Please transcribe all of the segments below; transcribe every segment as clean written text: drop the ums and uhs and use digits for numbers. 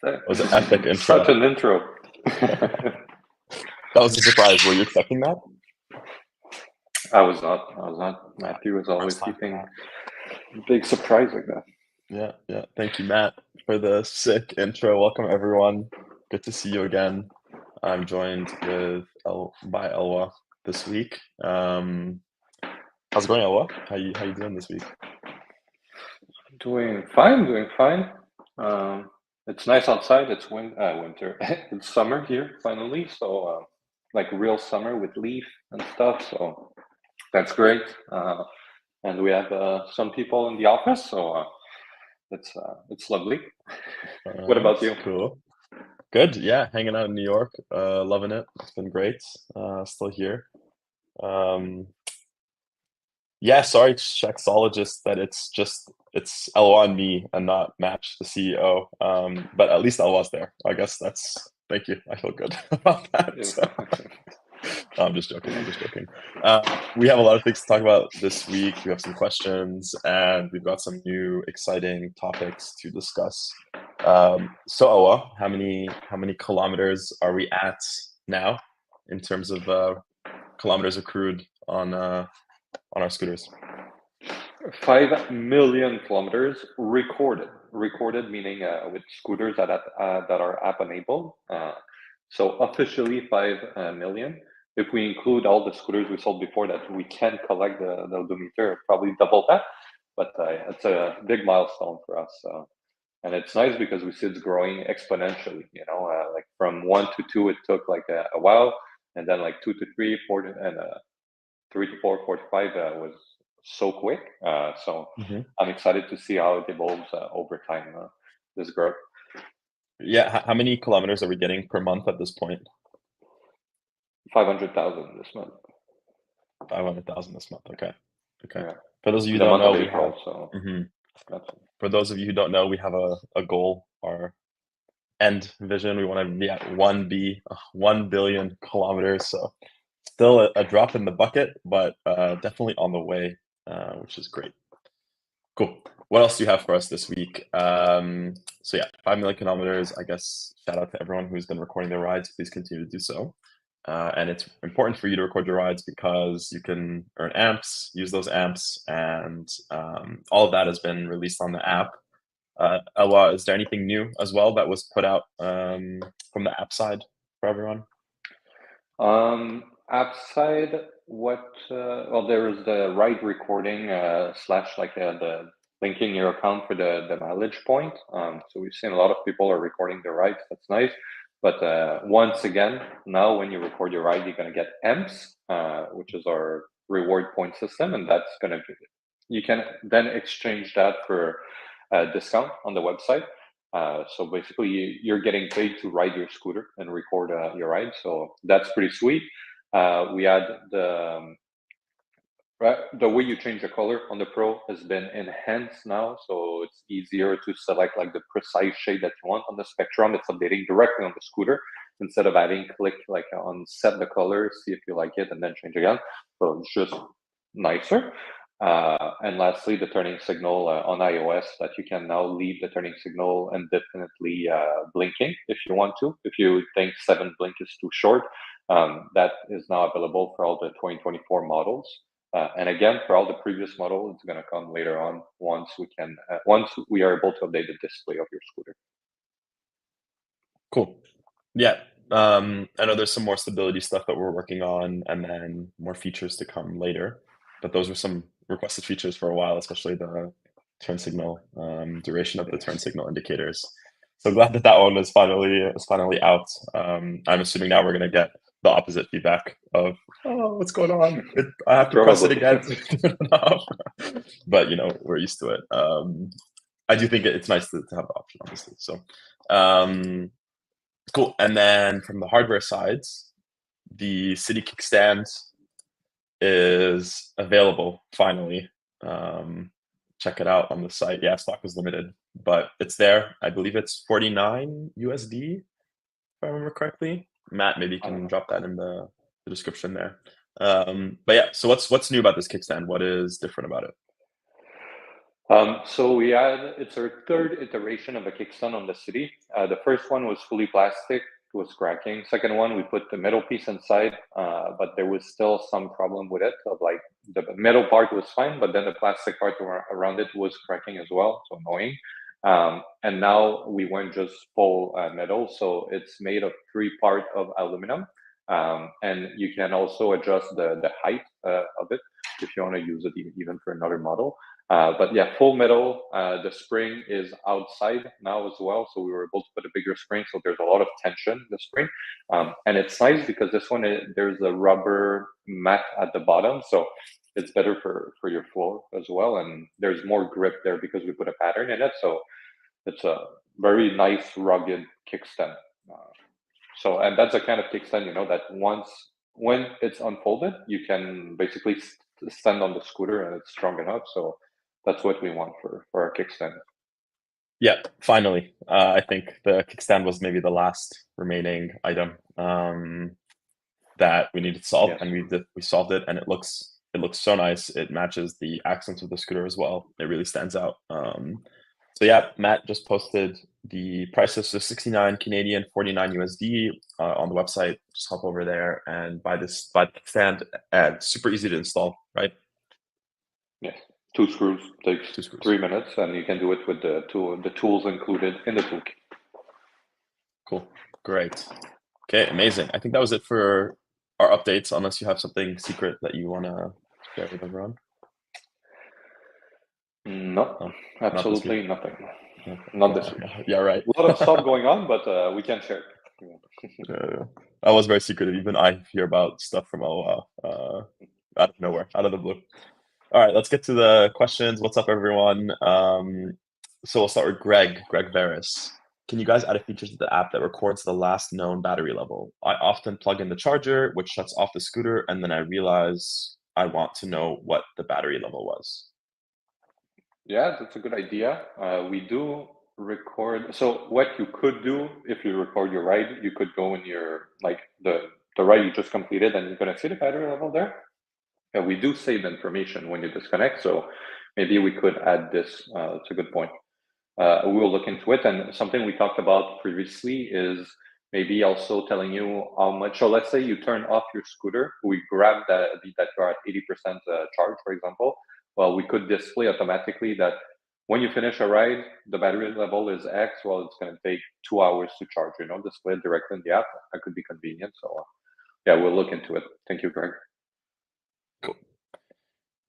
It was an epic Such intro. an intro. That was a surprise. Were you expecting that? I was not. I was not. Yeah, Matthew was prime always time for keeping that. big surprise like that. Yeah, yeah. Thank you, Matt, for the sick intro. Welcome, everyone. Good to see you again. I'm joined by Elwa this week. How's it going, Elwa? How you doing this week? Doing fine. Doing fine. It's nice outside. It's winter. It's summer here finally. So like real summer with leaf and stuff. So that's great. And we have some people in the office. So it's lovely. What about Nice, you? cool. Good. Yeah, hanging out in New York. Loving it. It's been great. Still here. Um, Yeah, sorry, Shexologist, that it's Elwa and me and not Match, the CEO. But at least Elwa's there. I guess that's thank you. I feel good about that. Yeah. So, no, I'm just joking. I'm just joking. We have a lot of things to talk about this week. We have some questions and we've got some new exciting topics to discuss. So Elwa, how many kilometers are we at now in terms of kilometers accrued on our scooters? 5 million kilometers recorded. Recorded meaning with scooters that are app enabled. So officially 5 million. If we include all the scooters we sold before that, we can collect the odometer, probably double that. But it's a big milestone for us. And it's nice because we see it's growing exponentially. Like from 1 to 2, it took like a while, and then like 2 to 3, 4, and 3 to 4, 4 to 5 was so quick. So Mhm. I'm excited to see how it evolves over time, this growth. Yeah, how many kilometers are we getting per month at this point? 500,000 this month. 500,000 this month. Okay. Okay. Yeah. For those of you In who the don't month know, of we have April. So mhm. that's For those of you who don't know, we have a goal, our end vision. We want to be at 1 billion kilometers. So still a drop in the bucket, but definitely on the way, which is great. Cool. What else do you have for us this week? So yeah, 5 million kilometers. I guess shout out to everyone who's been recording their rides. Please continue to do so. And it's important for you to record your rides because you can earn amps, use those amps, and all of that has been released on the app. Elwa, is there anything new as well that was put out from the app side for everyone? outside what? Well, there is the ride recording slash like the linking your account for the mileage point. So we've seen a lot of people are recording their rides. That's nice. But once again, now when you record your ride, you're gonna get EMPS, which is our reward point system, and that's gonna be, you can then exchange that for a discount on the website. So basically, you're getting paid to ride your scooter and record your ride. So that's pretty sweet. We had the way you change the color on the Pro has been enhanced now, so it's easier to select like the precise shade that you want on the spectrum. It's updating directly on the scooter instead of having click like on set the color, see if you like it, and then change again. So it's just nicer. And lastly, the turning signal on iOS, that you can now leave the turning signal indefinitely blinking if you want to. If you think 7 blink is too short, that is now available for all the 2024 models. And again, for all the previous model, it's going to come later on once we are able to update the display of your scooter. Cool. Yeah. I know there's some more stability stuff that we're working on and then more features to come later. But those were some requested features for a while, especially the turn signal, duration of the turn Yes. signal indicators. So glad that that one is finally out. I'm assuming now we're gonna get the opposite feedback of, oh, what's going on? I have to press it Probably. again to turn it off. But we're used to it. I do think it's nice to have the option, obviously. So um, cool. And then from the hardware sides, the City kickstand is available finally. Um, Check it out on the site. Yeah, stock is limited, but it's there. I believe it's 49 USD, if I remember correctly. Matt, maybe you I don't can know. drop that in the description there. But yeah, so what's new about this kickstand? What is different about it? So it's our third iteration of a kickstand on the city. The first one was fully plastic, it was cracking. Second one, we put the metal piece inside, but there was still some problem with it. Of like the metal part was fine, but then the plastic part around it was cracking as well, so annoying. And now we went just full metal, so it's made of 3 part of aluminum, and you can also adjust the height of it if you want to use it even for another model. But yeah, full metal. The spring is outside now as well, so we were able to put a bigger spring. So there's a lot of tension in the spring, and it's nice because this one there's a rubber mat at the bottom, so it's better for your floor as well. And there's more grip there because we put a pattern in it, so it's a very nice rugged kickstand. And that's a kind of kickstand, that when it's unfolded, you can basically stand on the scooter and it's strong enough. So that's what we want for our kickstand. Yeah, finally. I think the kickstand was maybe the last remaining item that we needed to solve, Yes. and we solved it, and it looks so nice. It matches the accents of the scooter as well. It really stands out. So yeah, Matt just posted the prices, so 69 Canadian, 49 USD on the website. Just hop over there and buy the stand. And super easy to install, right? Yes. 2 screws takes 2 screws. 3 minutes, and you can do it with the tools included in the toolkit. Cool. Great. Okay, amazing. I think that was it for our updates, unless you have something secret that you want to share with everyone. No, Oh, absolutely nothing. Okay. Not this week. Yeah, right. A lot of stuff going on, but we can share. That was very secretive. Even I hear about stuff from out of nowhere, out of the blue. All right, let's get to the questions. What's up, everyone? So we'll start with Greg Veris. Can you guys add a feature to the app that records the last known battery level? I often plug in the charger, which shuts off the scooter, and then I realize I want to know what the battery level was. Yeah, that's a good idea. We do record. So what you could do if you record your ride, you could go in your the ride you just completed, and you're gonna see the battery level there. Yeah, we do save information when you disconnect, so maybe we could add this. It's a good point. We will look into it. And something we talked about previously is maybe also telling you how much. So let's say you turn off your scooter, we grab that you're at 80% charge, for example. Well, we could display automatically that when you finish a ride, the battery level is X. Well, it's going to take 2 hours to charge. Display it directly in the app. That could be convenient. So yeah, we'll look into it. Thank you, Greg. Cool.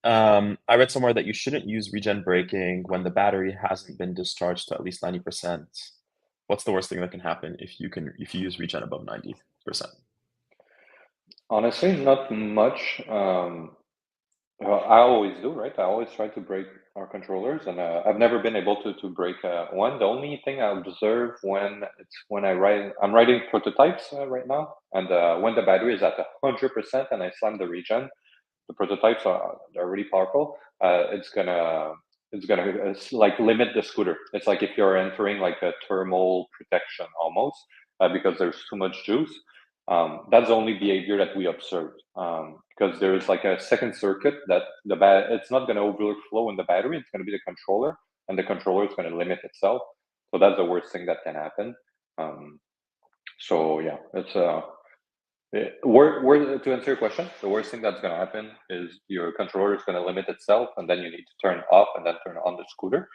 I read somewhere that you shouldn't use regen braking when the battery hasn't been discharged to at least 90%. What's the worst thing that can happen if you use regen above 90%? Honestly, not much. Well, I always do, right? I always try to break our controllers, and I've never been able to break one. The only thing I observe I'm writing prototypes right now, and when the battery is at 100% and I slam the regen, the prototypes they're really powerful. It's like limit the scooter. It's like if you're entering like a thermal protection almost, because there's too much juice. That's the only behavior that we observed, because there's like a second circuit that it's not going to overflow in the battery. It's going to be the controller, and the controller is going to limit itself. So that's the worst thing that can happen. So yeah, it's to answer your question, the worst thing that's going to happen is your controller is going to limit itself, and then you need to turn off and then turn on the scooter.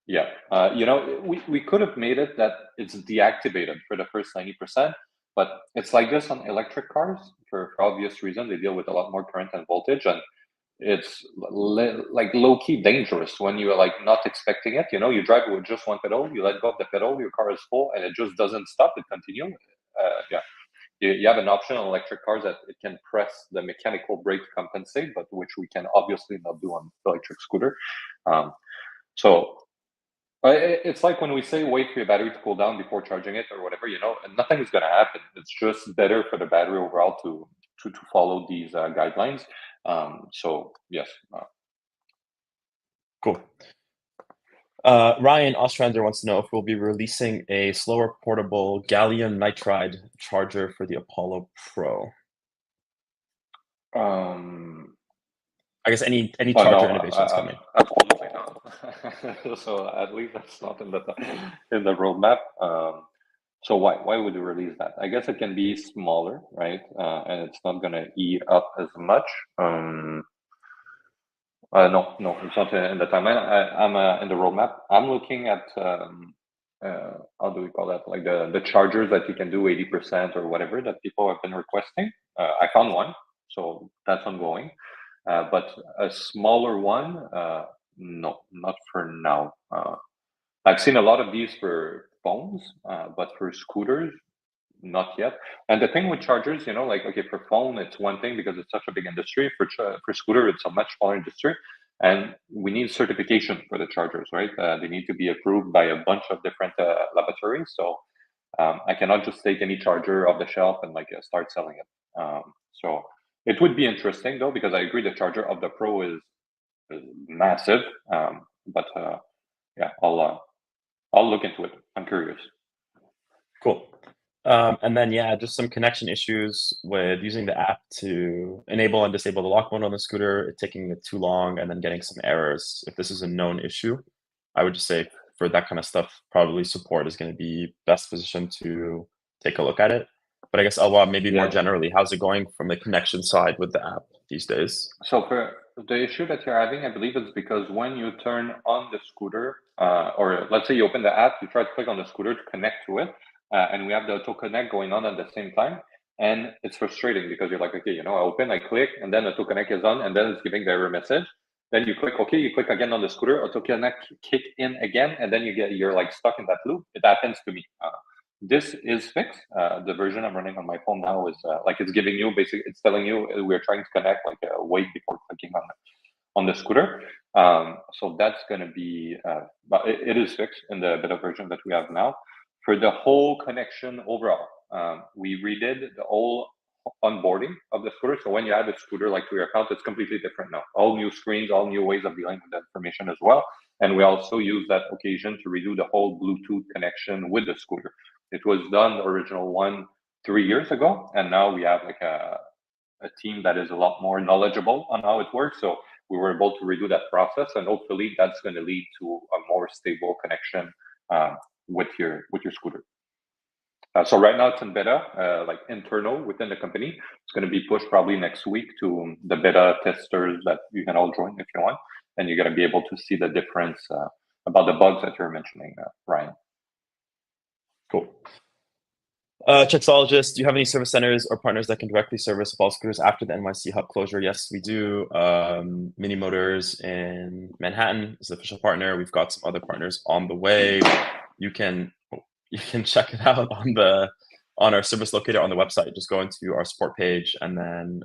We could have made it that it's deactivated for the first 90%, but it's like this on electric cars for obvious reason. They deal with a lot more current and voltage, and it's like low-key dangerous when you're like not expecting it. You drive with just one pedal, you let go of the pedal, your car is full, and it just doesn't stop, it continues. You have an option on electric cars that it can press the mechanical brake to compensate, but which we can obviously not do on electric scooter. So it's like when we say wait for your battery to cool down before charging it or whatever, nothing is going to happen. It's just better for the battery overall to follow these guidelines. So yes. Cool. Ryan Ostrander wants to know if we'll be releasing a slower portable gallium nitride charger for the Apollo Pro. I guess any Oh charger no, innovations coming. absolutely not. So at least that's not in the roadmap. So why would you release that? I guess it can be smaller, right? And it's not gonna eat up as much. No, it's not in the timeline. I'm in the roadmap. I'm looking at how do we call that? Like the chargers that you can do 80% or whatever that people have been requesting. I found one, so that's ongoing. But a smaller one, no, not for now. I've seen a lot of these for phones, but for scooters, not yet. And the thing with chargers, like okay, for phone, it's one thing because it's such a big industry. For scooter, it's a much smaller industry, and we need certification for the chargers, right? They need to be approved by a bunch of different laboratories. So I cannot just take any charger off the shelf and like start selling it. So it would be interesting though, because I agree the charger of the Pro is massive. But yeah, I'll look into it. I'm curious. Cool. And then, yeah, just some connection issues with using the app to enable and disable the lock mode on the scooter, it taking it too long, and then getting some errors. If this is a known issue, I would just say for that kind of stuff, probably support is going to be best positioned to take a look at it. But I guess, Elwa, maybe more Yeah. generally, how's it going from the connection side with the app these days? So for the issue that you're having, I believe it's because when you turn on the scooter, or let's say you open the app, you try to click on the scooter to connect to it, and we have the auto connect going on at the same time, and it's frustrating because you're like, okay, I open, I click, and then auto connect is on, and then it's giving the error message. Then you click OK, you click again on the scooter, auto connect kick in again, and then you're like stuck in that loop. It happens to me. This is fixed. The version I'm running on my phone now is like it's giving you basically, it's telling you we're trying to connect, like wait before clicking on the scooter. So that's going to be, but it is fixed in the beta version that we have now. For the whole connection overall, we redid the whole onboarding of the scooter. So when you add a scooter like to your account, it's completely different now. All new screens, all new ways of dealing with the information as well. And we also use that occasion to redo the whole Bluetooth connection with the scooter. It was done the original one 3 years ago, and now we have like a team that is a lot more knowledgeable on how it works. So we were able to redo that process, and hopefully that's going to lead to a more stable connection with your scooter. So right now it's in beta, like internal within the company. It's going to be pushed probably next week to the beta testers that you can all join if you want, and you're going to be able to see the difference about the bugs that you're mentioning, Ryan. Cool. Chexologist, do you have any service centers or partners that can directly service Evolve scooters after the NYC hub closure? Yes, we do. Mini Motors in Manhattan is the official partner. We've got some other partners on the way. You can check it out on our service locator on the website. Just go into our support page and then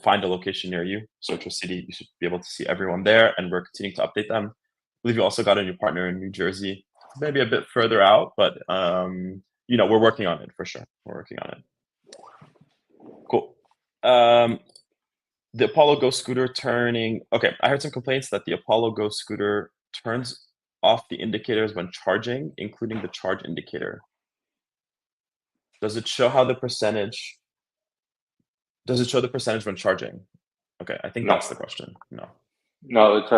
find a location near you. Search a city. You should be able to see everyone there, and we're continuing to update them. I believe we also got a new partner in New Jersey, maybe a bit further out, but we're working on it for sure. We're working on it. Cool. The Apollo Go scooter turning. Okay, I heard some complaints that the Apollo Go scooter turns off the indicators when charging, including the charge indicator. Does it show the percentage when charging? Okay, I think that's the question. No, it's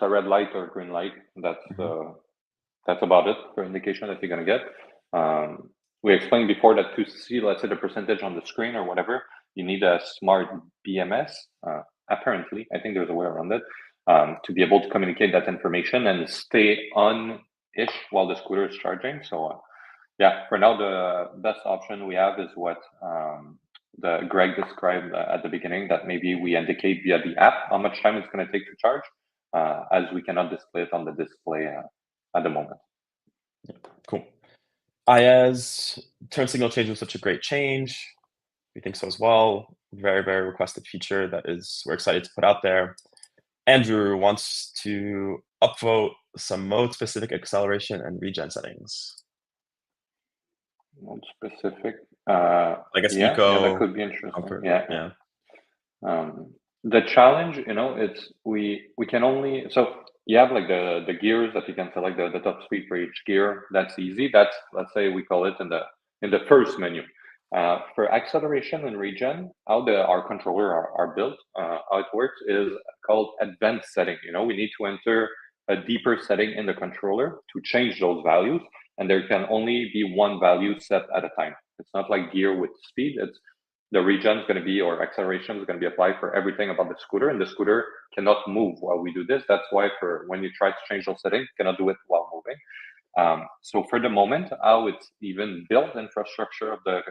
a red light or green light. That's about it for indication that you're gonna get. We explained before that to see, let's say, the percentage on the screen or whatever, you need a smart BMS. Apparently, I think there's a way around it to be able to communicate that information and stay on-ish while the scooter is charging. So, yeah, for now, the best option we have is what Greg described at the beginning, that maybe we indicate via the app how much time it's going to take to charge, as we cannot display it on the display at the moment. Yeah, cool. Ayaz, turn signal change was such a great change. We think so as well. Very, very requested feature we're excited to put out there. Andrew wants to upvote some mode-specific acceleration and regen settings. Mode-specific? I guess eco. Yeah, that could be interesting. Comfort. Yeah. The challenge, we can only, so you have like the gears that you can select the top speed for each gear. That's easy. That's, let's say we call it in the first menu. For acceleration and regen, how our controller are built, how it works is called advanced setting. We need to enter a deeper setting in the controller to change those values, and there can only be one value set at a time. It's not like gear with speed. It's the regen is going to be, or acceleration is going to be applied for everything about the scooter, and the scooter cannot move while we do this. That's why for when you try to change those settings, you cannot do it while moving. So for the moment, how it's even built infrastructure of the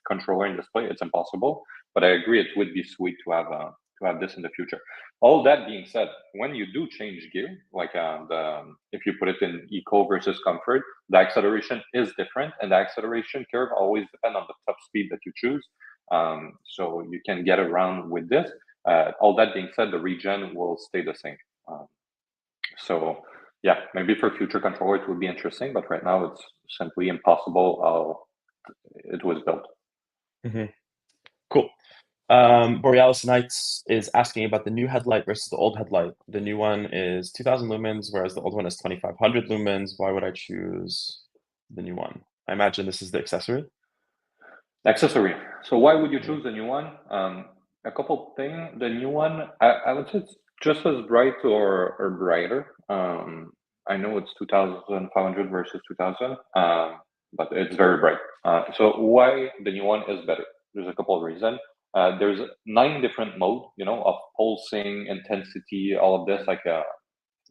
controller and display, it's impossible. But I agree, it would be sweet to have this in the future. All that being said, when you do change gear, like if you put it in eco versus comfort, the acceleration is different, and the acceleration curve always depends on the top speed that you choose. So you can get around with this. All that being said, the regen will stay the same. So yeah, maybe for future controller it would be interesting, but right now it's simply impossible how it was built. Cool. Borealis Knights is asking about the new headlight versus the old headlight. The new one is 2000 lumens, whereas the old one is 2500 lumens. Why would I choose the new one? I imagine this is the accessory. Accessory. So why would you choose the new one? A couple things. The new one, I would say it's just as bright or brighter. I know it's 2500 versus 2000, but it's very bright. So why the new one is better? There's a couple of reasons. There's 9 different modes, of pulsing, intensity, all of this.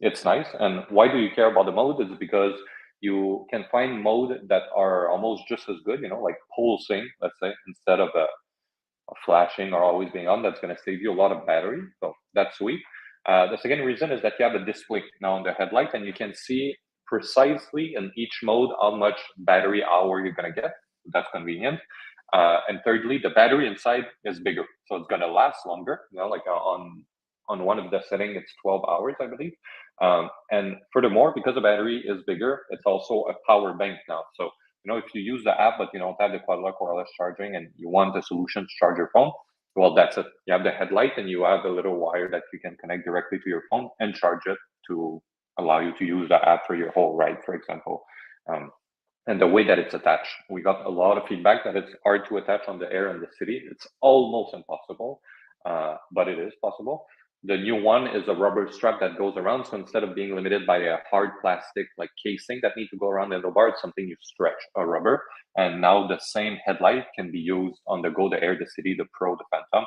It's nice. And why do you care about the mode? It's because you can find mode that are almost just as good, like pulsing, let's say, instead of a flashing or always being on. That's going to save you a lot of battery. So that's sweet. The second reason is that you have a display now on the headlight, and you can see precisely in each mode how much battery hour you're going to get. That's convenient. And thirdly, the battery inside is bigger, so it's going to last longer. Like on one of the setting, it's 12 hours, I believe. And furthermore, because the battery is bigger, it's also a power bank now. So if you use the app but you don't have the quad lock wireless charging and you want a solution to charge your phone, well, that's it. You have the headlight and you have a little wire that you can connect directly to your phone and charge it to allow you to use the app for your whole ride, for example. And the way that it's attached, we got a lot of feedback that it's hard to attach on the air in the city. It's almost impossible, but it is possible. The new one is a rubber strap that goes around. So instead of being limited by a hard plastic like casing that needs to go around the handlebar, it's something you stretch, a rubber. And now the same headlight can be used on the Go, the Air, the City, the Pro, the Phantom,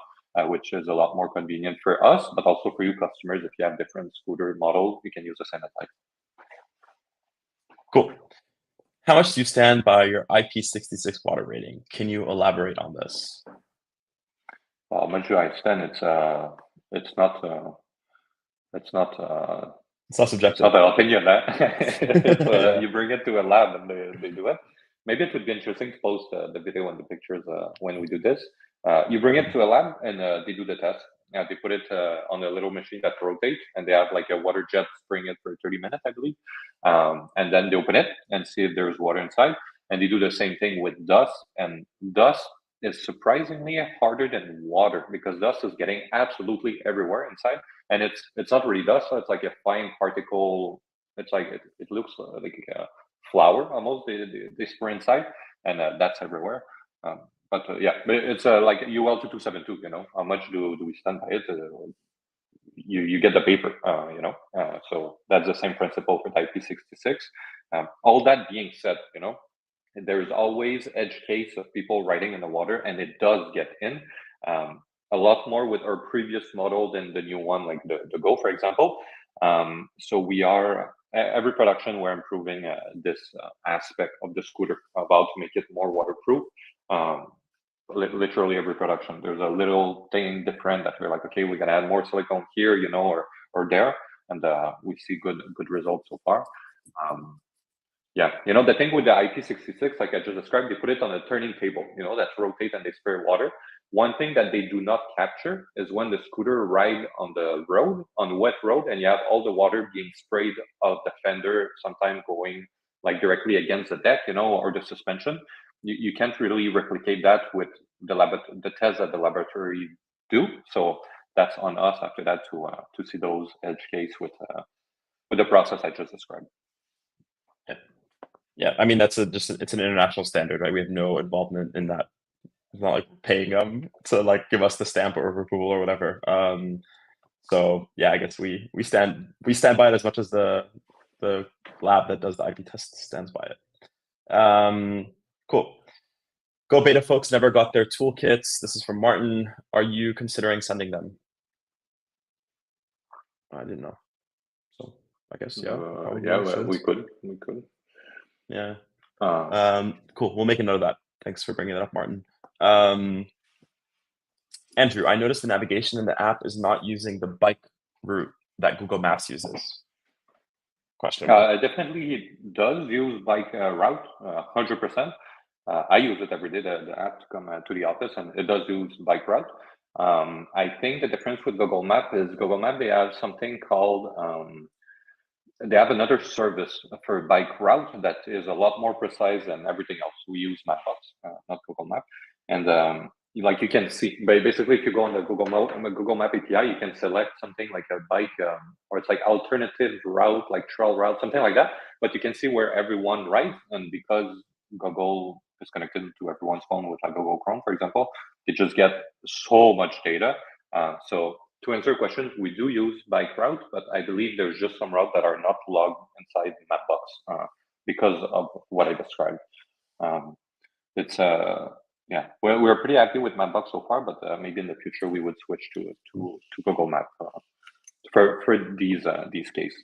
which is a lot more convenient for us, but also for you customers. If you have different scooter models, you can use the same headlight. Cool. How much do you stand by your IP66 water rating? Can you elaborate on this? How much do I stand? It's not subjective. It's not an opinion, you bring it to a lab and they do it. Maybe it would be interesting to post the video and the pictures when we do this. You bring it to a lab and they do the test. They put it on a little machine that rotates, and they have like a water jet spraying it for 30 minutes, I believe. And then they open it and see if there's water inside. And they do the same thing with dust. And dust is surprisingly harder than water because dust is getting absolutely everywhere inside. And it's not really dust, so it's like a fine particle. It's like it looks like a flour almost. They spray inside, and that's everywhere. But it's like UL 2272. How much do we stand by it? You get the paper. So that's the same principle for the IP66. All that being said, there is always edge case of people riding in the water, and it does get in. A lot more with our previous model than the new one, like the Go, for example. So we are, every production, we're improving this aspect of the scooter, about to make it more waterproof. Literally every production, there's a little thing different that we're like, okay, we're gonna add more silicone here, or there, and we see good results so far. The thing with the IP66, like I just described, they put it on a turning table, that rotate and they spray water. One thing that they do not capture is when the scooter ride on the road, on wet road, and you have all the water being sprayed out the fender, sometimes going like directly against the deck, or the suspension. You can't really replicate that with the tests that the laboratory do. So that's on us after that to see those edge case with the process I just described. Yeah, I mean it's an international standard, right? We have no involvement in that It's not like we're paying them to like give us the stamp of approval or whatever. So yeah, I guess we stand by it as much as the lab that does the IP test stands by it. Cool. Go Beta folks never got their toolkits. This is from Martin. Are you considering sending them? I didn't know. So I guess yeah. We could. Yeah. Uh, Cool. We'll make a note of that. Thanks for bringing that up, Martin. Andrew, I noticed the navigation in the app is not using the bike route that Google Maps uses. Question. Definitely it does use bike route, 100%. I use it every day, the app, to come to the office, and it does use bike route. I think the difference with Google Map is Google Map, they have something called, they have another service for bike route that is a lot more precise than everything else. We use Mapbox, not Google Map. And like you can see, basically, if you go on the Google Map API, you can select something like a bike, or it's like alternative route, like trail route, something like that. But you can see where everyone rides, and because Google is connected to everyone's phone with like Google Chrome, for example, you just get so much data. So to answer your question, we do use bike route, but I believe there's just some routes that are not logged inside Mapbox because of what I described. It's yeah, we're pretty happy with Mapbox so far, but maybe in the future we would switch to Google Map for these cases,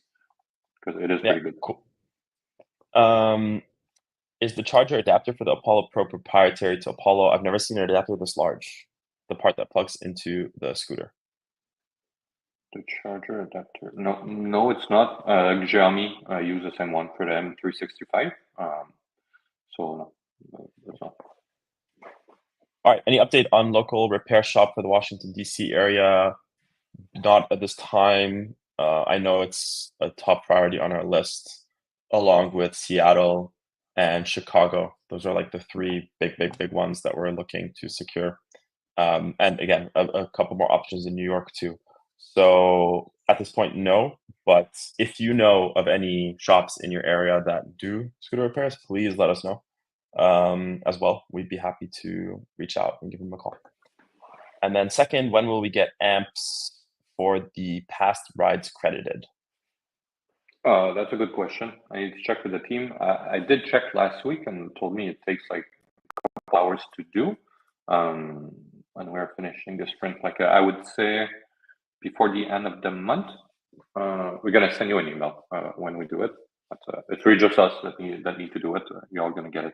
because it is pretty good. Cool. Is the charger adapter for the Apollo Pro proprietary to Apollo? I've never seen an adapter this large. The part that plugs into the scooter. The charger adapter? No, it's not. Xiaomi use the same one for the M365. So no, it's not. All right. Any update on local repair shop for the Washington, D.C. area? Not at this time. I know it's a top priority on our list, along with Seattle and Chicago. Those are like the three big ones that we're looking to secure. And again, a couple more options in New York too. So at this point, no. But if you know of any shops in your area that do scooter repairs, please let us know. As well, we'd be happy to reach out and give them a call. And then second, when will we get amps for the past rides credited? That's a good question. I need to check with the team. I did check last week and told me it takes like a couple hours to do. When we're finishing the sprint, like I would say before the end of the month, we're gonna send you an email when we do it. But it's really just us that need to do it. You're all gonna get it.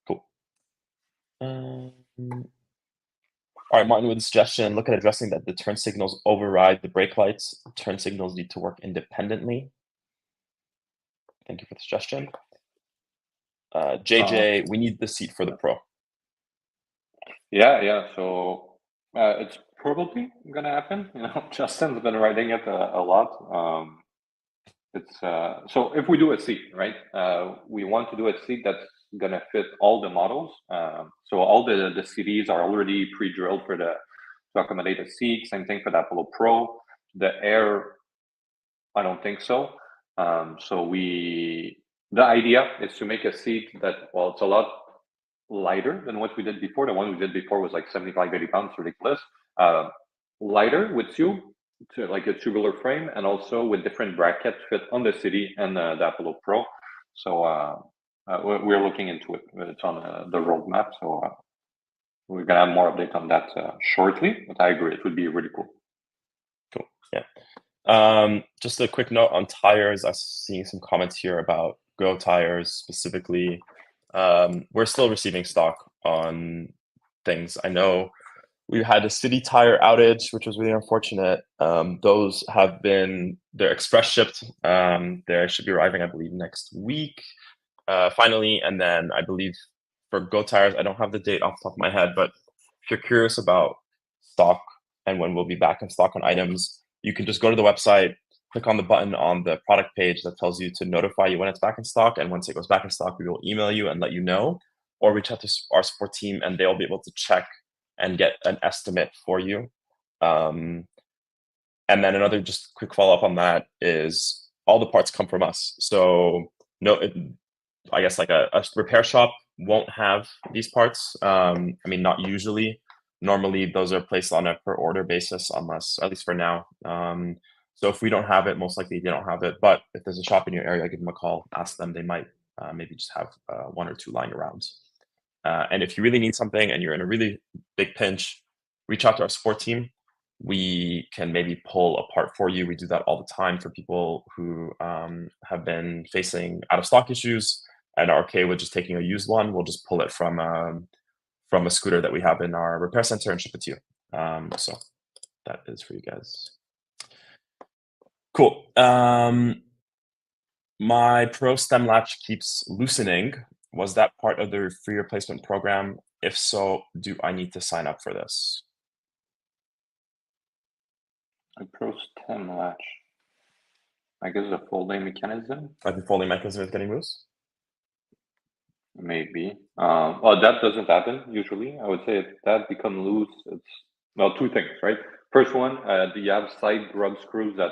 Cool. All right, Martin, with a suggestion, look at addressing that the turn signals override the brake lights. Turn signals need to work independently. Thank you for the suggestion. JJ, we need the seat for the Pro. Yeah. So it's probably gonna happen. You know, Justin's been riding it a lot. It's so if we do a seat, right? We want to do a seat that's gonna fit all the models. So all the CDs are already pre-drilled to accommodate a seat. Same thing for the Apollo Pro. The Air, I don't think so. So the idea is to make a seat that, well, it's a lot lighter than what we did before. The one we did before was like 75, 80 pounds, ridiculous. Lighter with you to like a tubular frame, and also with different brackets fit on the City and the Apollo Pro. So we're looking into it. It's on the roadmap. So we're gonna have more update on that shortly. But I agree, it would be really cool. Cool. Yeah. Just a quick note on tires. I'm seeing some comments here about Go tires specifically. We're still receiving stock on things. I know we had a City tire outage, which was really unfortunate. Those they're express shipped. They should be arriving, I believe, next week, finally. And then I believe for Go tires, I don't have the date off the top of my head, but if you're curious about stock and when we'll be back in stock on items, you can just go to the website, click on the button on the product page that tells you to notify you when it's back in stock. And once it goes back in stock, we will email you and let you know, or reach out to our support team and they'll be able to check and get an estimate for you. And then another just quick follow-up on that is all the parts come from us. So I guess like a repair shop won't have these parts. I mean, not usually. Normally, those are placed on a per order basis, unless, at least for now. So if we don't have it, most likely they don't have it. But if there's a shop in your area, give them a call, ask them. They might maybe just have one or two lying around. And if you really need something and you're in a really big pinch, reach out to our support team. We can maybe pull a part for you. We do that all the time for people who have been facing out of stock issues and are okay with just taking a used one. We'll just pull it from a scooter that we have in our repair center and ship it to you. So that is for you guys. Cool. My Pro stem latch keeps loosening. Was that part of the free replacement program? If so, do I need to sign up for this? A Pro stem latch. I guess the folding mechanism. Like the folding mechanism is getting loose? Maybe. Well, that doesn't happen usually. I would say if that become loose, it's well, two things, right? First one, do you have side rub screws that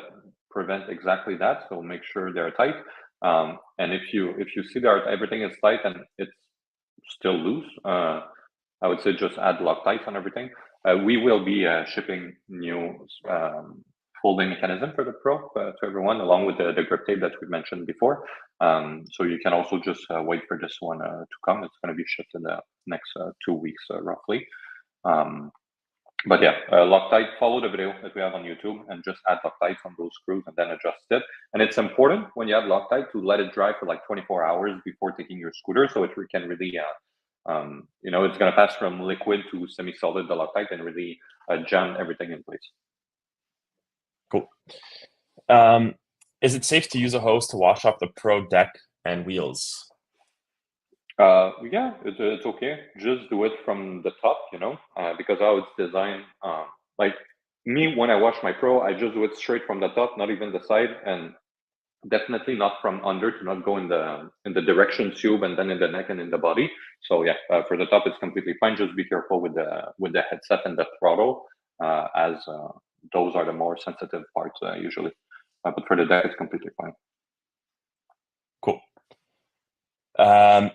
prevent exactly that? So make sure they're tight. And if you see that everything is tight and it's still loose, I would say just add Loctite on everything. We will be shipping new folding mechanism for the Pro to everyone, along with the grip tape that we mentioned before. So you can also just wait for this one to come. It's going to be shipped in the next 2 weeks, roughly. But yeah, Loctite, follow the video that we have on YouTube and just add Loctite on those screws and then adjust it. And it's important when you have Loctite to let it dry for like 24 hours before taking your scooter, so it can really, it's going to pass from liquid to semi-solid, the Loctite, and really jam everything in place. Cool. Is it safe to use a hose to wash off the Pro deck and wheels? Yeah, it's okay. Just do it from the top, because how it's designed. Like me, when I wash my Pro, I just do it straight from the top, not even the side, and definitely not from under to not go in the direction tube and then in the neck and in the body. So yeah, for the top, it's completely fine. Just be careful with the headset and the throttle, as those are the more sensitive parts usually. But for the deck, it's completely fine. Cool.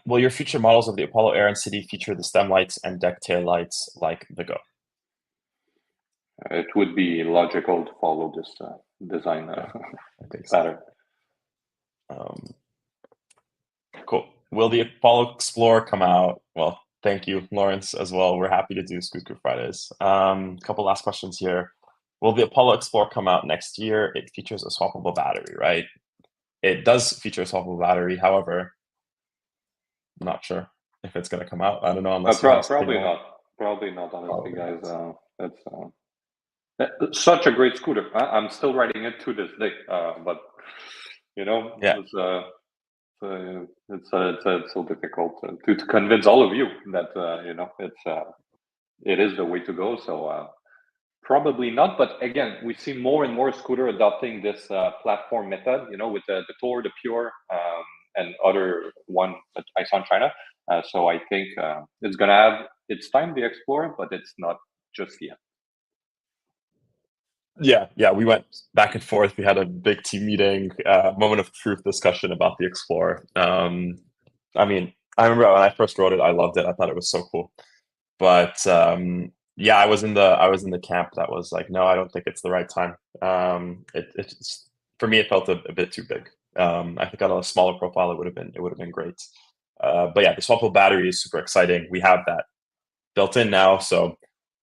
Will your future models of the Apollo Air and City feature the stem lights and deck tail lights like the Go? It would be logical to follow this design pattern. Cool. Will the Apollo Explorer come out? Well, thank you, Lawrence, as well. We're happy to do Scoot Group Fridays. Couple last questions here. Will the Apollo Explorer come out next year? It features a swappable battery, right? It does feature a swappable battery. However, I'm not sure if it's going to come out. I don't know. Unless probably not. Probably not, honestly, guys. That's such a great scooter. I'm still riding it to this day. But yeah. It's so difficult to convince all of you that it is the way to go. So probably not. But again, we see more and more scooter adopting this platform method. With the Tour, the Pure, and other one that I saw in China. So I think it's gonna have its time, the Explorer, but it's not just yet. Yeah, we went back and forth. We had a big team meeting, moment of truth discussion about the Explorer. I mean, I remember when I first wrote it, I loved it. I thought it was so cool. But yeah, I was in the camp that was like, no, I don't think it's the right time. It's for me, it felt a bit too big. I think on a smaller profile, it would have been great. But yeah, the swappable battery is super exciting. We have that built in now, so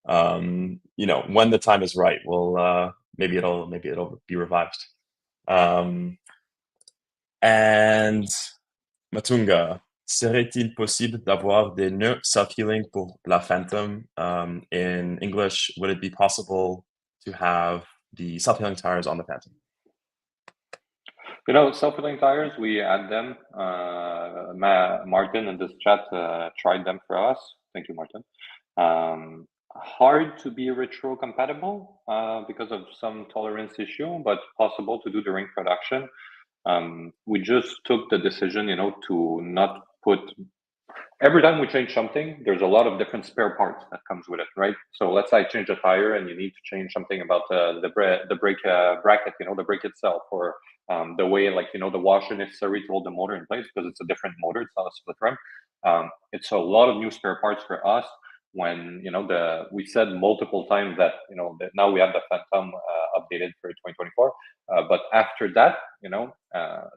when the time is right, we'll maybe it'll be revived. And Matunga, serait-il possible d'avoir des nœuds self-healing pour la Phantom? In English, would it be possible to have the self-healing tires on the Phantom? Self-healing tires, we add them. Martin in this chat tried them for us. Thank you, Martin. Hard to be retro compatible because of some tolerance issue, but possible to do during production. We just took the decision, to not put. Every time we change something, there's a lot of different spare parts that comes with it, right? So let's say I change a tire and you need to change something about the brake bracket, the brake itself, or the way, the washer necessary to hold the motor in place because it's a different motor, it's not a split rim. It's a lot of new spare parts for us. When we said multiple times that that now we have the Phantom updated for 2024, but after that,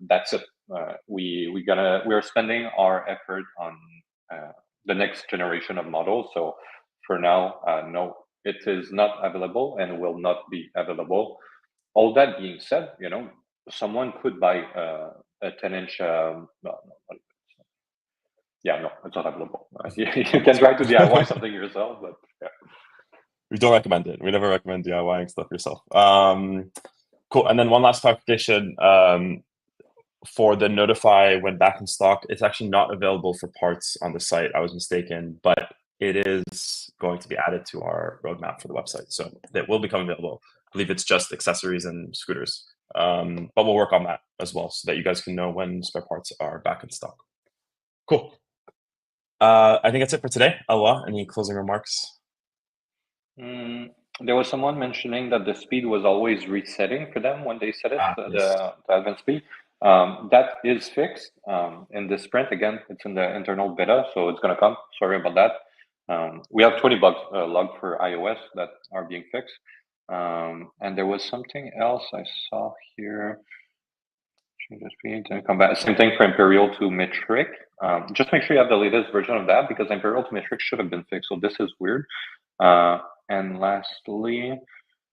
that's it. We're spending our effort on the next generation of models. So for now, no, it is not available and will not be available. All that being said, someone could buy a 10-inch. Yeah, no, it's not available. You can try to DIY something yourself, but yeah. We don't recommend it. We never recommend DIYing stuff yourself. Cool. And then one last clarification. For the Notify when back in stock, it's actually not available for parts on the site. I was mistaken, but it is going to be added to our roadmap for the website. So that will become available. I believe it's just accessories and scooters. But we'll work on that as well so that you guys can know when spare parts are back in stock. Cool. I think that's it for today. Eloi, any closing remarks? There was someone mentioning that the speed was always resetting for them when they set it, Yes. the advanced speed. That is fixed in the sprint. Again, it's in the internal beta, so it's going to come. Sorry about that. We have 20 bugs logged for iOS that are being fixed. And there was something else I saw here. Change the speed and come back. Same thing for Imperial to Metric. Just make sure you have the latest version of that because Imperial to Metric should have been fixed. So this is weird. And lastly,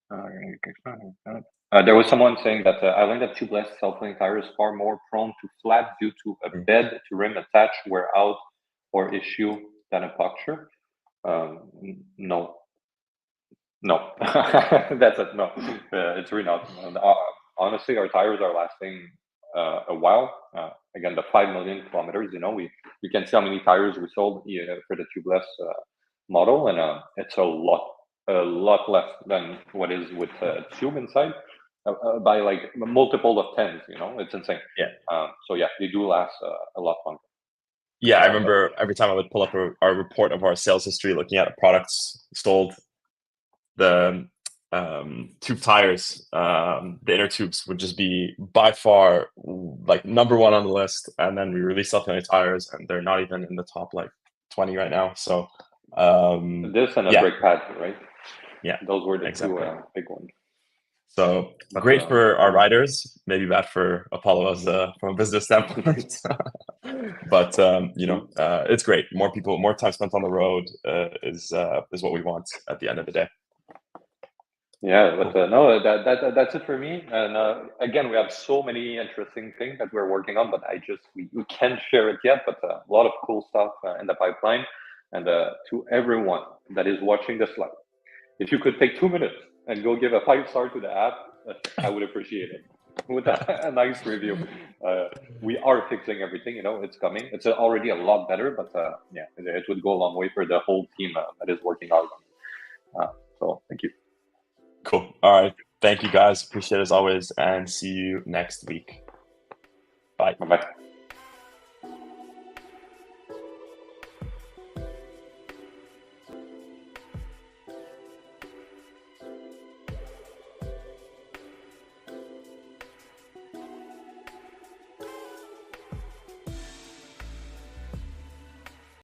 there was someone saying that I learned that tubeless self-link tire is far more prone to flat due to a bed to rim attach, wear out, or issue than a puncture. No, that's it. No, it's really not. Honestly, our tires are lasting a while. Again, the 5 million kilometers. We can see how many tires we sold for the tubeless model, and it's a lot less than what is with tube inside by like multiple of tens. It's insane. Yeah. So yeah, they do last a lot longer. Yeah, I remember every time I would pull up our report of our sales history, looking at products sold, the tube tires, the inner tubes would just be by far like number one on the list. And then we release self-healing tires, and they're not even in the top like 20 right now. So this and a brake pad, right? Yeah, those were the exactly. two big ones. So great for our riders, maybe bad for Apollo as from a business standpoint. But it's great. More people, more time spent on the road is what we want at the end of the day. Yeah, but no, that's it for me. And again, we have so many interesting things that we're working on, but we can't share it yet. But a lot of cool stuff in the pipeline. And to everyone that is watching this live, if you could take 2 minutes and go give a 5-star to the app, I would appreciate it. With a nice review. We are fixing everything. It's coming. It's already a lot better, but yeah, it would go a long way for the whole team that is working hard on it. So thank you. Cool. All right. Thank you, guys. Appreciate it as always, and see you next week. Bye. Bye-bye.